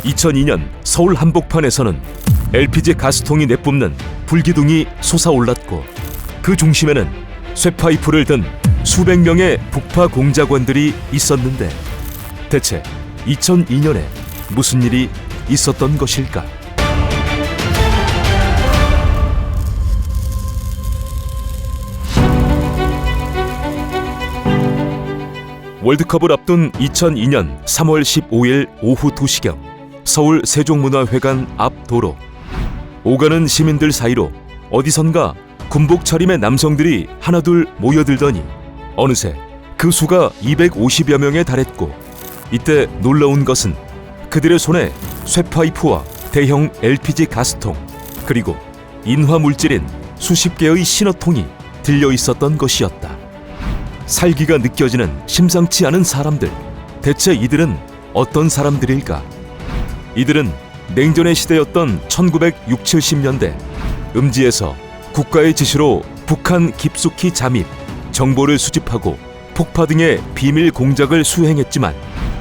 2002년 서울 한복판에서는 LPG 가스통이 내뿜는 불기둥이 솟아올랐고 그 중심에는 쇠파이프를 든 수백 명의 북파 공작원들이 있었는데 대체 2002년에 무슨 일이 있었던 것일까? 월드컵을 앞둔 2002년 3월 15일 오후 2시경 서울 세종문화회관 앞 도로. 오가는 시민들 사이로 어디선가 군복 차림의 남성들이 하나둘 모여들더니 어느새 그 수가 250여 명에 달했고 이때 놀라운 것은 그들의 손에 쇠파이프와 대형 LPG 가스통 그리고 인화물질인 수십 개의 신호통이 들려 있었던 것이었다. 살기가 느껴지는 심상치 않은 사람들. 대체 이들은 어떤 사람들일까? 이들은 냉전의 시대였던 1960, 70년대 음지에서 국가의 지시로 북한 깊숙이 잠입, 정보를 수집하고 폭파 등의 비밀 공작을 수행했지만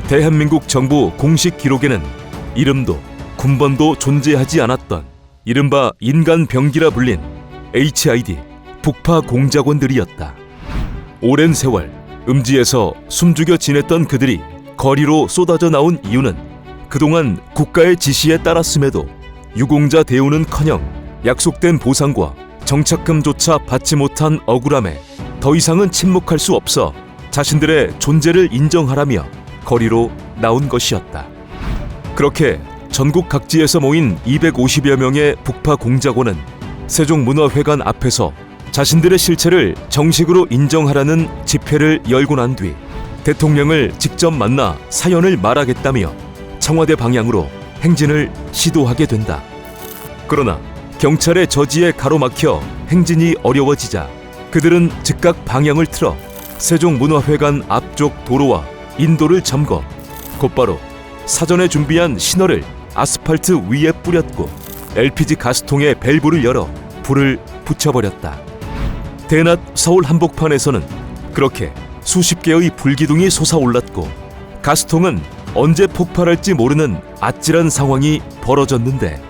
대한민국 정부 공식 기록에는 이름도 군번도 존재하지 않았던 이른바 인간병기라 불린 HID 북파 공작원들이었다. 오랜 세월 음지에서 숨죽여 지냈던 그들이 거리로 쏟아져 나온 이유는 그동안 국가의 지시에 따랐음에도 유공자 대우는커녕 약속된 보상과 정착금조차 받지 못한 억울함에 더 이상은 침묵할 수 없어 자신들의 존재를 인정하라며 거리로 나온 것이었다. 그렇게 전국 각지에서 모인 250여 명의 북파 공작원은 세종문화회관 앞에서 자신들의 실체를 정식으로 인정하라는 집회를 열고 난 뒤 대통령을 직접 만나 사연을 말하겠다며 청와대 방향으로 행진을 시도하게 된다. 그러나 경찰의 저지에 가로막혀 행진이 어려워지자 그들은 즉각 방향을 틀어 세종문화회관 앞쪽 도로와 인도를 점거, 곧바로 사전에 준비한 신호를 아스팔트 위에 뿌렸고 LPG 가스통의 밸브를 열어 불을 붙여버렸다. 대낮 서울 한복판에서는 그렇게 수십 개의 불기둥이 솟아올랐고 가스통은 언제 폭발할지 모르는 아찔한 상황이 벌어졌는데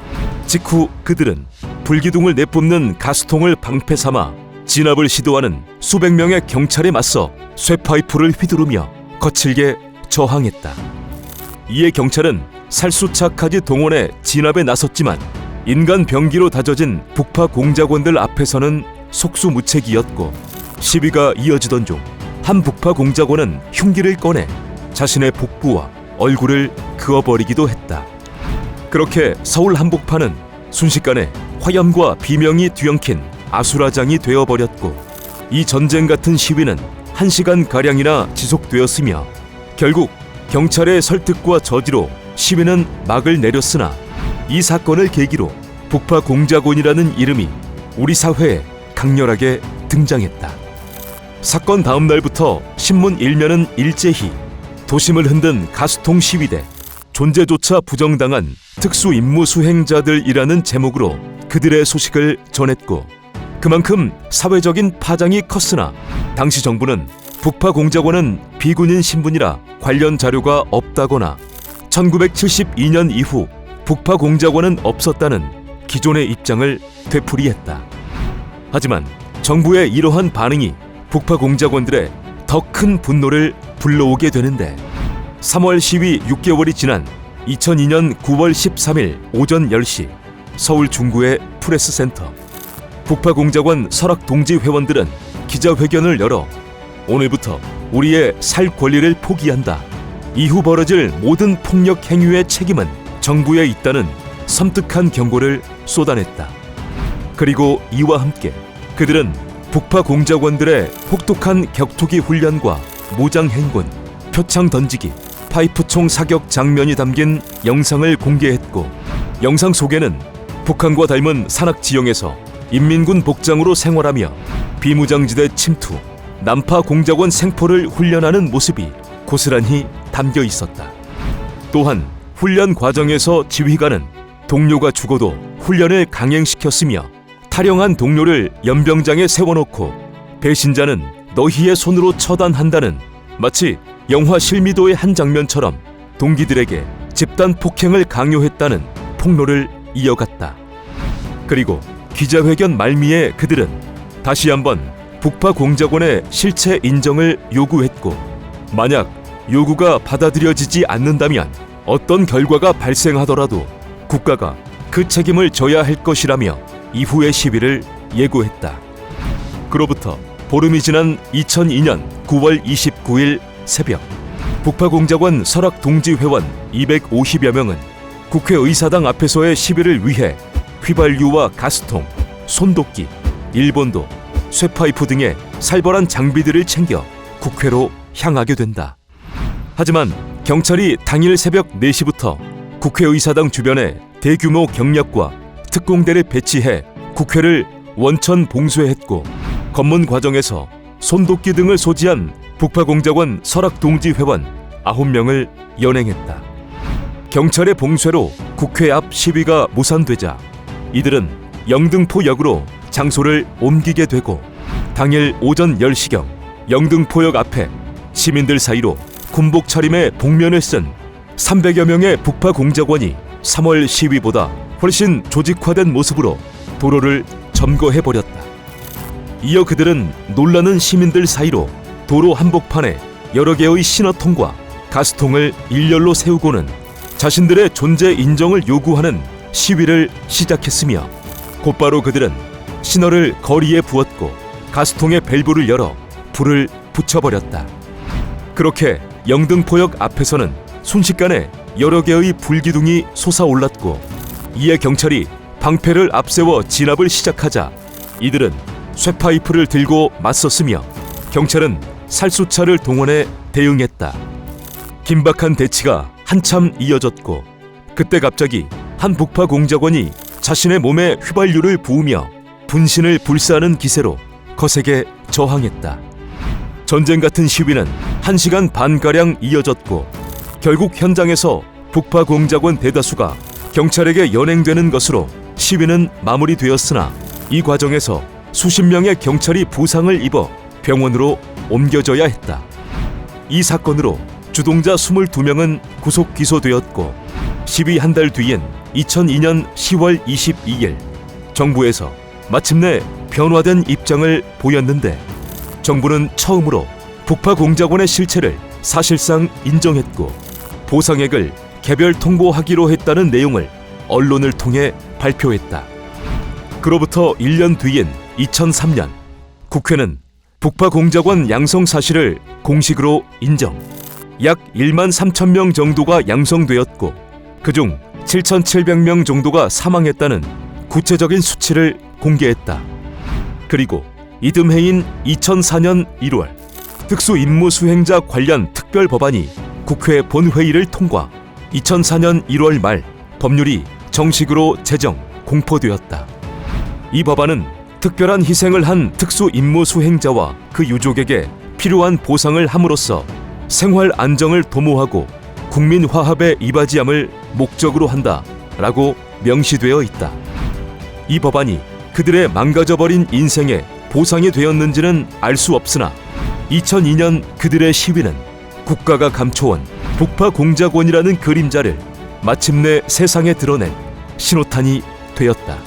직후 그들은 불기둥을 내뿜는 가스통을 방패 삼아 진압을 시도하는 수백 명의 경찰에 맞서 쇠파이프를 휘두르며 거칠게 저항했다. 이에 경찰은 살수차까지 동원해 진압에 나섰지만 인간 병기로 다져진 북파 공작원들 앞에서는 속수무책이었고 시위가 이어지던 중 한 북파 공작원은 흉기를 꺼내 자신의 복부와 얼굴을 그어버리기도 했다. 그렇게 서울 한복판은 순식간에 화염과 비명이 뒤엉킨 아수라장이 되어버렸고 이 전쟁 같은 시위는 1시간가량이나 지속되었으며 결국 경찰의 설득과 저지로 시위는 막을 내렸으나 이 사건을 계기로 북파 공작원이라는 이름이 우리 사회에 강렬하게 등장했다. 사건 다음 날부터 신문 일면은 일제히 도심을 흔든 가스통 시위대, 존재조차 부정당한 특수임무 수행자들이라는 제목으로 그들의 소식을 전했고 그만큼 사회적인 파장이 컸으나 당시 정부는 북파 공작원은 비군인 신분이라 관련 자료가 없다거나 1972년 이후 북파 공작원은 없었다는 기존의 입장을 되풀이했다. 하지만 정부의 이러한 반응이 북파 공작원들의 더 큰 분노를 불러오게 되는데 3월 시위 6개월이 지난 2002년 9월 13일 오전 10시 서울 중구의 프레스센터. 북파 공작원 설악 동지 회원들은 기자회견을 열어 오늘부터 우리의 살 권리를 포기한다. 이후 벌어질 모든 폭력 행위의 책임은 정부에 있다는 섬뜩한 경고를 쏟아냈다. 그리고 이와 함께 그들은 북파 공작원들의 혹독한 격투기 훈련과 무장 행군, 표창 던지기, 파이프총 사격 장면이 담긴 영상을 공개했고 영상 속에는 북한과 닮은 산악 지형에서 인민군 복장으로 생활하며 비무장지대 침투, 난파 공작원 생포를 훈련하는 모습이 고스란히 담겨 있었다. 또한 훈련 과정에서 지휘관은 동료가 죽어도 훈련을 강행시켰으며 탈영한 동료를 연병장에 세워놓고 배신자는 너희의 손으로 처단한다는 마치 영화 실미도의 한 장면처럼 동기들에게 집단 폭행을 강요했다는 폭로를 이어갔다. 그리고 기자회견 말미에 그들은 다시 한번 북파 공작원의 실체 인정을 요구했고, 만약 요구가 받아들여지지 않는다면 어떤 결과가 발생하더라도 국가가 그 책임을 져야 할 것이라며 이후의 시위를 예고했다. 그로부터 보름이 지난 2002년 9월 29일 새벽, 북파공작원 설악동지회원 250여 명은 국회의사당 앞에서의 시위를 위해 휘발유와 가스통, 손도끼, 일본도, 쇠파이프 등의 살벌한 장비들을 챙겨 국회로 향하게 된다. 하지만 경찰이 당일 새벽 4시부터 국회의사당 주변에 대규모 경력과 특공대를 배치해 국회를 원천 봉쇄했고, 검문 과정에서 손도끼 등을 소지한 북파공작원 설악동지 회원 9명을 연행했다. 경찰의 봉쇄로 국회 앞 시위가 무산되자 이들은 영등포역으로 장소를 옮기게 되고, 당일 오전 10시경 영등포역 앞에 시민들 사이로 군복 차림의 복면을 쓴 300여 명의 북파공작원이 3월 시위보다 훨씬 조직화된 모습으로 도로를 점거해버렸다. 이어 그들은 놀라는 시민들 사이로 도로 한복판에 여러 개의 신호통과 가스통을 일렬로 세우고는 자신들의 존재 인정을 요구하는 시위를 시작했으며, 곧바로 그들은 신호를 거리에 부었고 가스통의 밸브를 열어 불을 붙여버렸다. 그렇게 영등포역 앞에서는 순식간에 여러 개의 불기둥이 솟아올랐고, 이에 경찰이 방패를 앞세워 진압을 시작하자 이들은 쇠파이프를 들고 맞섰으며 경찰은 살수차를 동원해 대응했다. 긴박한 대치가 한참 이어졌고, 그때 갑자기 한 북파 공작원이 자신의 몸에 휘발유를 부으며 분신을 불사하는 기세로 거세게 저항했다. 전쟁 같은 시위는 1시간 반가량 이어졌고, 결국 현장에서 북파 공작원 대다수가 경찰에게 연행되는 것으로 시위는 마무리되었으나, 이 과정에서 수십 명의 경찰이 부상을 입어 병원으로 옮겨져야 했다. 이 사건으로 주동자 22명은 구속 기소되었고, 시위 한 달 뒤인 2002년 10월 22일 정부에서 마침내 변화된 입장을 보였는데, 정부는 처음으로 북파 공작원의 실체를 사실상 인정했고 보상액을 개별 통보하기로 했다는 내용을 언론을 통해 발표했다. 그로부터 1년 뒤인 2003년 국회는 북파 공작원 양성 사실을 공식으로 인정. 약 1만 3천 명 정도가 양성되었고 그중 7,700명 정도가 사망했다는 구체적인 수치를 공개했다. 그리고 이듬해인 2004년 1월 특수임무수행자 관련 특별법안이 국회 본회의를 통과, 2004년 1월 말 법률이 정식으로 제정, 공포되었다. 이 법안은 특별한 희생을 한 특수임무수행자와 그 유족에게 필요한 보상을 함으로써 생활 안정을 도모하고 국민 화합에 이바지함을 목적으로 한다라고 명시되어 있다. 이 법안이 그들의 망가져버린 인생에 보상이 되었는지는 알 수 없으나 2002년 그들의 시위는 국가가 감춰온 북파 공작원이라는 그림자를 마침내 세상에 드러낸 신호탄이 되었다.